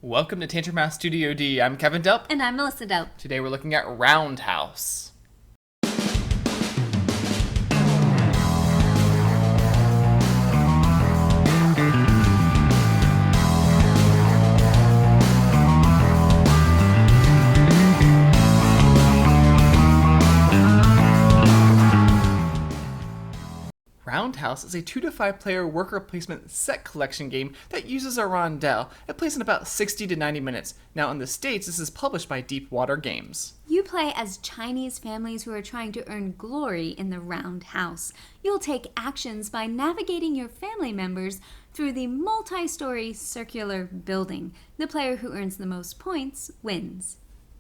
Welcome to Tantrum House Studio D. I'm Kevin Delp. And I'm Melissa Delp. Today we're looking at Roundhouse. Roundhouse is a 2 to 5 player worker placement set collection game that uses a rondel. It plays in about 60 to 90 minutes. Now in the States, this is published by Deepwater Games. You play as Chinese families who are trying to earn glory in the roundhouse. You'll take actions by navigating your family members through the multi-story circular building. The player who earns the most points wins.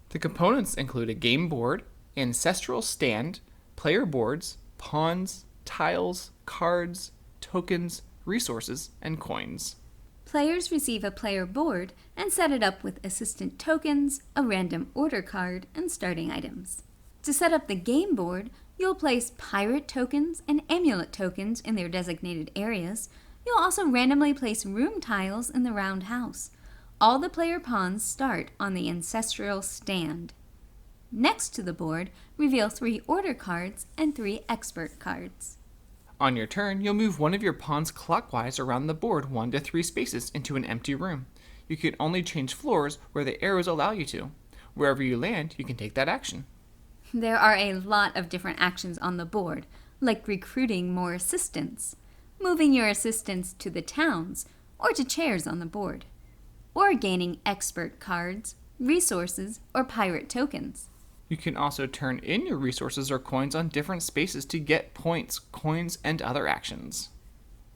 The components include a game board, ancestral stand, player boards, pawns, tiles, cards, tokens, resources, and coins. Players receive a player board and set it up with assistant tokens, a random order card, and starting items. To set up the game board, you'll place pirate tokens and amulet tokens in their designated areas. You'll also randomly place room tiles in the round house. All the player pawns start on the ancestral stand. Next to the board, reveal 3 order cards and 3 expert cards. On your turn, you'll move one of your pawns clockwise around the board 1 to 3 spaces into an empty room. You can only change floors where the arrows allow you to. Wherever you land, you can take that action. There are a lot of different actions on the board, like recruiting more assistants, moving your assistants to the towns or to chairs on the board, or gaining expert cards, resources, or pirate tokens. You can also turn in your resources or coins on different spaces to get points, coins, and other actions.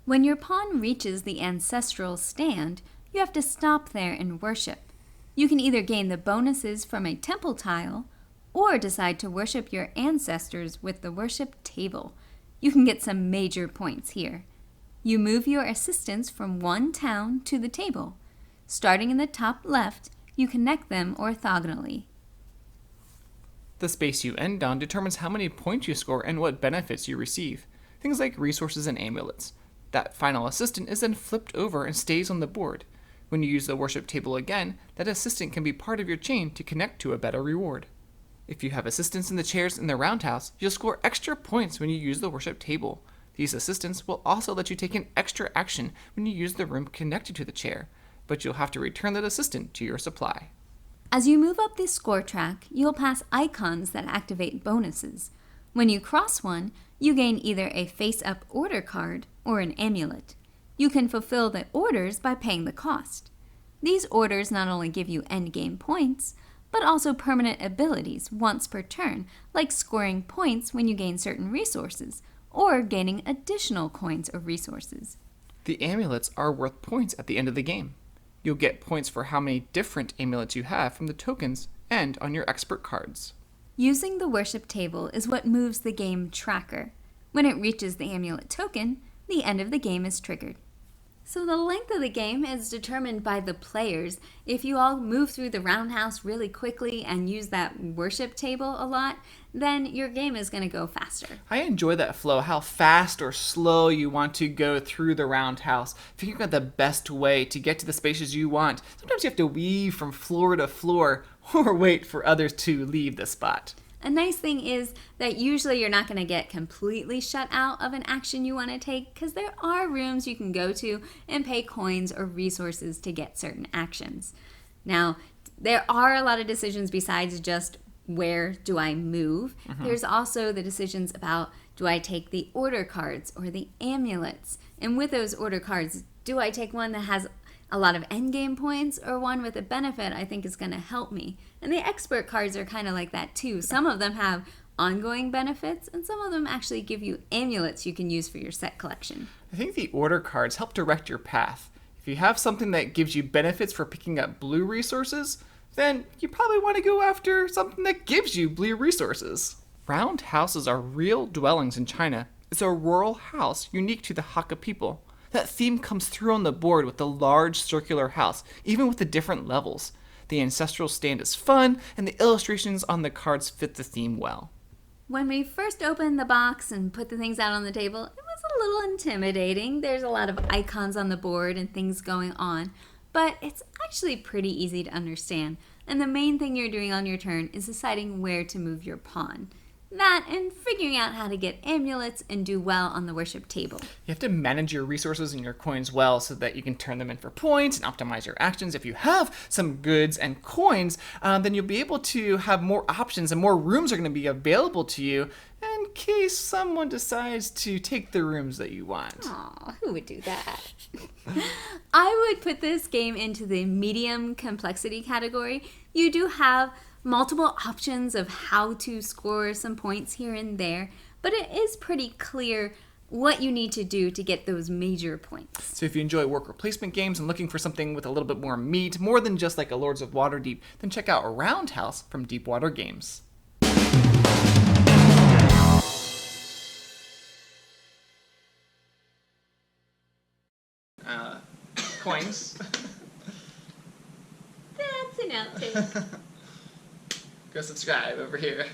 When your pawn reaches the ancestral stand, you have to stop there and worship. You can either gain the bonuses from a temple tile, or decide to worship your ancestors with the worship table. You can get some major points here. You move your assistants from one town to the table. Starting in the top left, you connect them orthogonally. The space you end on determines how many points you score and what benefits you receive. Things like resources and amulets. That final assistant is then flipped over and stays on the board. When you use the worship table again, that assistant can be part of your chain to connect to a better reward. If you have assistants in the chairs in the roundhouse, you'll score extra points when you use the worship table. These assistants will also let you take an extra action when you use the room connected to the chair, but you'll have to return that assistant to your supply. As you move up this score track, you'll pass icons that activate bonuses. When you cross one, you gain either a face-up order card or an amulet. You can fulfill the orders by paying the cost. These orders not only give you endgame points, but also permanent abilities once per turn, like scoring points when you gain certain resources, or gaining additional coins or resources. The amulets are worth points at the end of the game. You'll get points for how many different amulets you have from the tokens and on your expert cards. Using the worship table is what moves the game tracker. When it reaches the amulet token, the end of the game is triggered. So the length of the game is determined by the players. If you all move through the roundhouse really quickly and use that worship table a lot, then your game is going to go faster. I enjoy that flow, how fast or slow you want to go through the roundhouse, figuring out the best way to get to the spaces you want. Sometimes you have to weave from floor to floor or wait for others to leave the spot. A nice thing is that usually you're not going to get completely shut out of an action you want to take, because there are rooms you can go to and pay coins or resources to get certain actions. Now, there are a lot of decisions besides just where do I move. There's also the decisions about, do I take the order cards or the amulets? And with those order cards, do I take one that has a lot of endgame points or one with a benefit I think is going to help me? And the expert cards are kind of like that too. Some of them have ongoing benefits, and some of them actually give you amulets you can use for your set collection. I think the order cards help direct your path. If you have something that gives you benefits for picking up blue resources, then you probably want to go after something that gives you blue resources. Round houses are real dwellings in China. It's a rural house unique to the Hakka people. That theme comes through on the board with the large circular house, even with the different levels. The ancestral stand is fun, and the illustrations on the cards fit the theme well. When we first opened the box and put the things out on the table, it was a little intimidating. There's a lot of icons on the board and things going on. but it's actually pretty easy to understand. And the main thing you're doing on your turn is deciding where to move your pawn. That and figuring out how to get amulets and do well on the worship table. You have to manage your resources and your coins well so that you can turn them in for points and optimize your actions. If you have some goods and coins, then you'll be able to have more options and more rooms are going to be available to you in case someone decides to take the rooms that you want. Aw, who would do that? I would put this game into the medium complexity category. You do have multiple options of how to score some points here and there, but it is pretty clear what you need to do to get those major points. So if you enjoy worker placement games and looking for something with a little bit more meat, more than just like a Lords of Waterdeep, then check out Roundhouse from Deepwater Games. Coins. That's an outtake. Go subscribe over here.